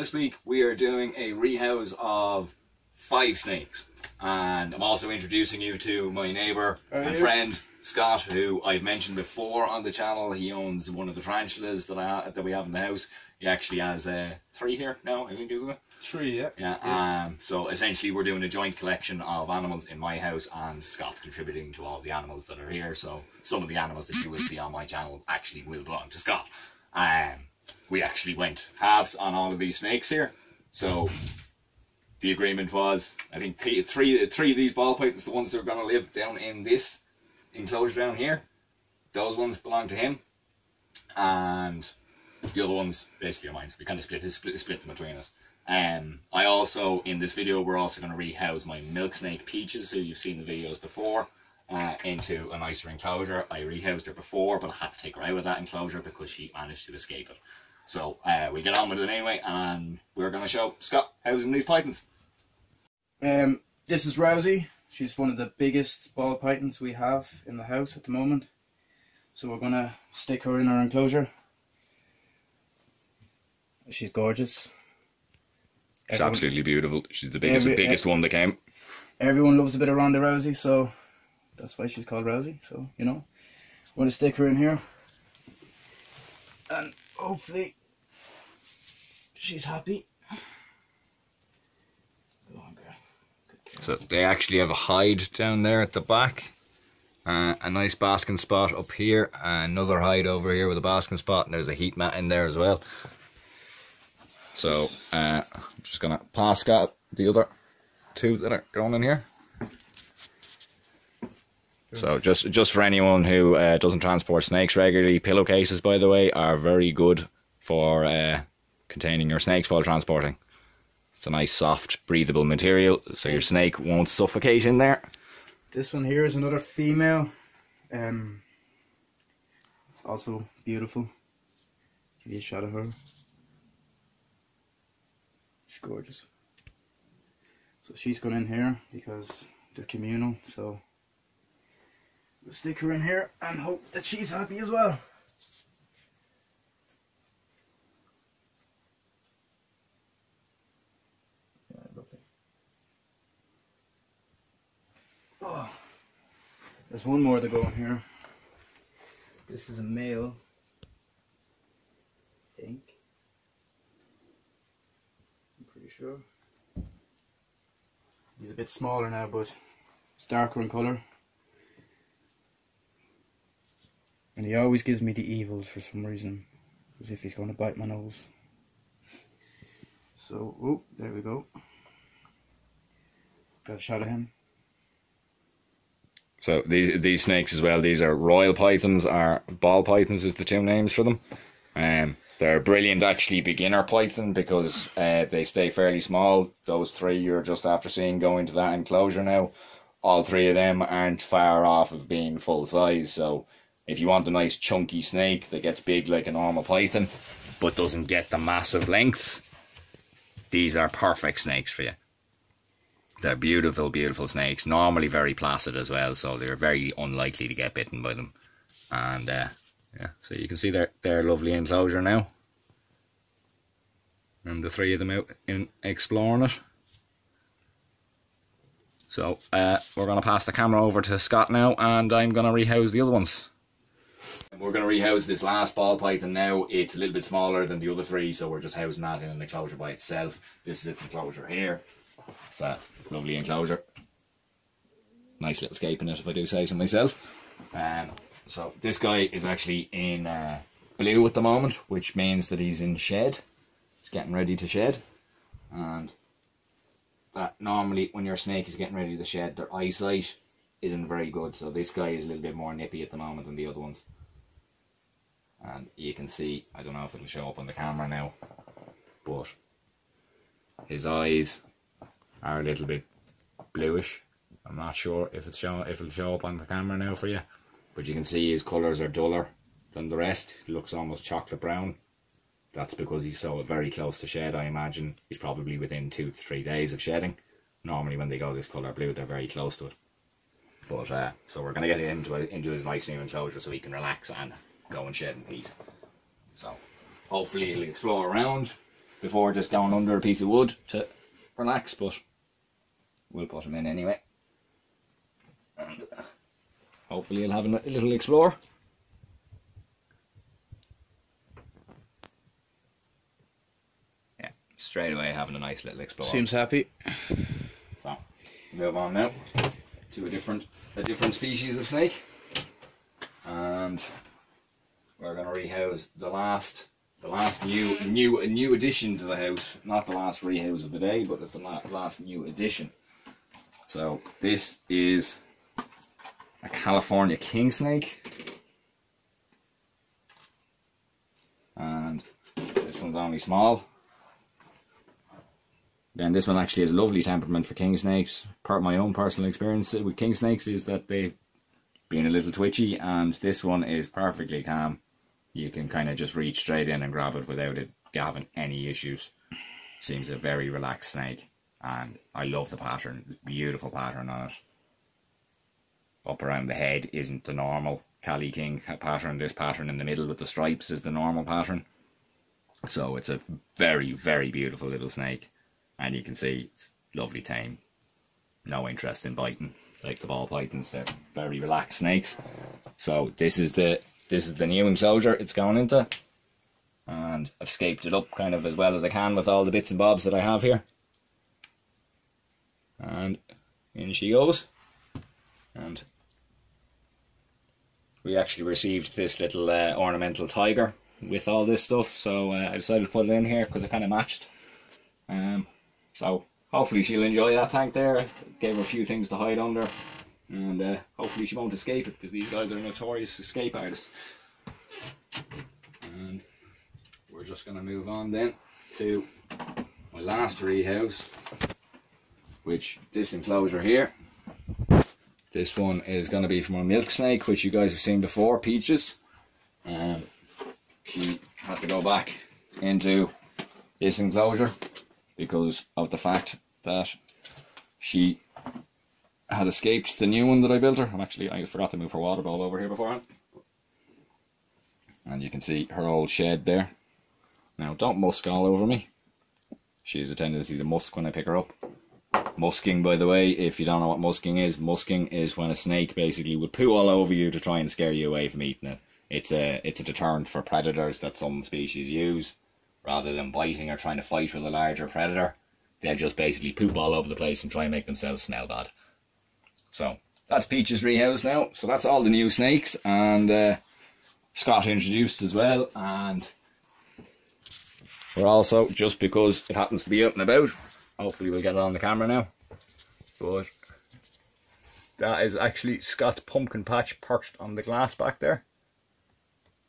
this week we are doing a rehouse of 5 snakes, and I'm also introducing you to my neighbour and friend Scott, who I've mentioned before on the channel. He owns one of the tarantulas that we have in the house. He actually has 3 here now, I think, isn't it? 3, yeah. Yeah. So essentially we're doing a joint collection of animals in my house, and Scott's contributing to all the animals that are here. So some of the animals that you will see on my channel actually will belong to Scott. We actually went halves on all of these snakes here. So the agreement was, I think three of these ball pythons, the ones that are going to live down in this enclosure down here, those ones belong to him, and the other ones basically are mine. So we kind of split them between us. I also, in this video, we're also going to rehouse my milksnake Peaches, who you've seen the videos before, into a nicer enclosure. I rehoused her before, but I had to take her out of that enclosure because she managed to escape it. So we'll get on with it anyway, and we're going to show Scott housing these pythons. This is Rosie. She's one of the biggest ball pythons we have in the house at the moment. So we're going to stick her in our enclosure. She's gorgeous. She's absolutely beautiful. She's the biggest one that came. Everyone loves a bit of Ronda Rousey, so that's why she's called Rosie. So, you know, we're going to stick her in here, and hopefully she's happy. Go on, girl. So they actually have a hide down there at the back, a nice basking spot up here, another hide over here with a basking spot, and there's a heat mat in there as well. So I'm just gonna pass Scott the other 2 that are going in here. So just for anyone who doesn't transport snakes regularly, pillowcases, by the way, are very good for containing your snakes while transporting. It's a nice soft breathable material, so your snake won't suffocate in there. This one here is another female, also beautiful. Give you a shot of her. She's gorgeous. So she's gone in here because they're communal, so we'll stick her in here and hope that she's happy as well. Yeah, lovely. Oh, there's one more to go in here. This is a male, I think. I'm pretty sure. He's a bit smaller now, but it's darker in colour. And he always gives me the evils for some reason, as if he's going to bite my nose. So, oh, there we go. Got a shot of him. So these snakes as well, these are royal pythons, or ball pythons is the 2 names for them. They're a brilliant actually beginner python because they stay fairly small. Those 3 you're just after seeing go into that enclosure now, all 3 of them aren't far off of being full size. So if you want a nice chunky snake that gets big like a normal python but doesn't get the massive lengths, these are perfect snakes for you. They're beautiful, beautiful snakes, normally very placid as well, so they're very unlikely to get bitten by them. And yeah, so you can see their lovely enclosure now, and the 3 of them out in exploring it. So we're going to pass the camera over to Scott now, and I'm going to rehouse the other ones. We're going to rehouse this last ball python now. It's a little bit smaller than the other 3, so we're just housing that in an enclosure by itself. This is its enclosure here. It's a lovely enclosure. Nice little scape in it, if I do say so myself. So this guy is actually in blue at the moment, which means that he's in shed. He's getting ready to shed. And that normally when your snake is getting ready to shed, their eyesight isn't very good. So this guy is a little bit more nippy at the moment than the other ones. And you can see, I don't know if it'll show up on the camera now, but his eyes are a little bit bluish. I'm not sure if it'll show up on the camera now for you, but you can see his colours are duller than the rest. He looks almost chocolate brown. That's because he's so very close to shed. I imagine he's probably within 2 to 3 days of shedding. Normally when they go this colour blue, they're very close to it. But so we're going to get into his nice new enclosure so he can relax and go and shed in peace. So hopefully he'll explore around, before just going under a piece of wood to relax, but we'll put him in anyway. And hopefully he'll have a little explore. Yeah, straight away having a nice little explore. Seems happy. So, move on now to a different species of snake, and we're going to rehouse the last new addition to the house. Not the last rehouse of the day, but it's the last new addition. So this is a California king snake, and this one's only small. Then this one actually has a lovely temperament for king snakes. Part of my own personal experience with king snakes is that they've been a little twitchy, and this one is perfectly calm. You can kind of just reach straight in and grab it without it having any issues. Seems a very relaxed snake, and I love the pattern. Beautiful pattern on it. Up around the head isn't the normal Cali King pattern. This pattern in the middle with the stripes is the normal pattern. So it's a very, very beautiful little snake. And you can see it's lovely tame. No interest in biting like the ball pythons. They're very relaxed snakes. So this is the new enclosure it's going into. And I've scaped it up kind of as well as I can with all the bits and bobs that I have here. And in she goes. And we actually received this little ornamental tiger with all this stuff, so I decided to put it in here because it kind of matched. So hopefully she'll enjoy that tank there. Gave her a few things to hide under, and hopefully she won't escape it, because these guys are notorious escape artists. And we're just going to move on then to my last rehouse, which this enclosure here. This one is going to be from our milksnake, which you guys have seen before, Peaches. She had to go back into this enclosure because of the fact that she had escaped the new one that I built her. I forgot to move her water bowl over here beforehand. And you can see her old shed there. Now, don't musk all over me. She has a tendency to musk when I pick her up. Musking, by the way, if you don't know what musking is when a snake basically would poo all over you to try and scare you away from eating it. It's a deterrent for predators that some species use. Rather than biting or trying to fight with a larger predator, they'll just basically poop all over the place and try and make themselves smell bad. So that's Peach's rehouse now. So that's all the new snakes, and Scott introduced as well. And we're also, just because it happens to be out and about, hopefully we'll get it on the camera now, but that is actually Scott's pumpkin patch perched on the glass back there,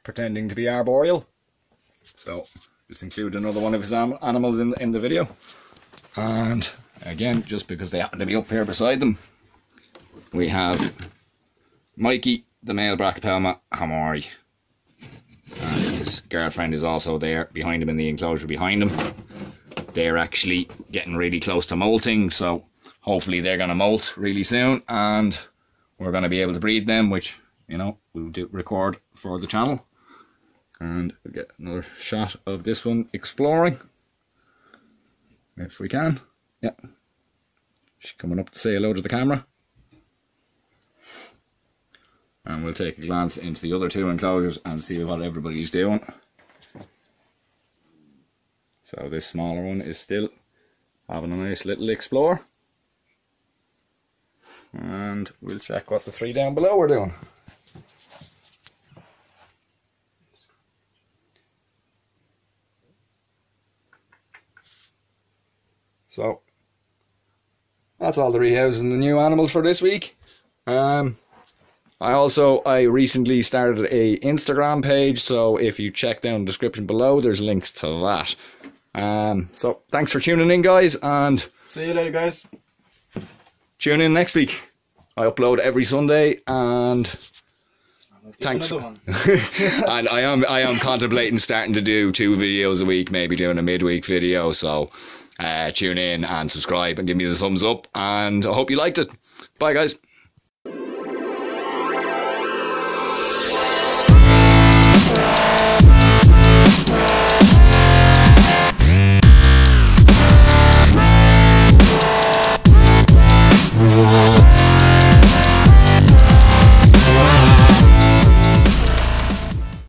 pretending to be arboreal. So just include another one of his animals in the video. And again, just because they happen to be up here beside them, we have Mikey, the male Brachypelma Hamori. And his girlfriend is also there behind him in the enclosure behind him. They're actually getting really close to molting, so hopefully they're going to molt really soon, and we're going to be able to breed them, which, you know, we'll record for the channel. And we'll get another shot of this one exploring, if we can. Yeah, she's coming up to say hello to the camera. And we'll take a glance into the other two enclosures and see what everybody's doing. So this smaller one is still having a nice little explore. And we'll check what the three down below are doing. So that's all the rehouses and the new animals for this week. I recently started a Instagram page, so if you check down the description below, there's links to that. So thanks for tuning in, guys, and see you later, guys. Tune in next week. I upload every Sunday, and thanks. And I am contemplating starting to do 2 videos a week, maybe doing a midweek video. So tune in and subscribe and give me the thumbs up, and I hope you liked it. Bye, guys.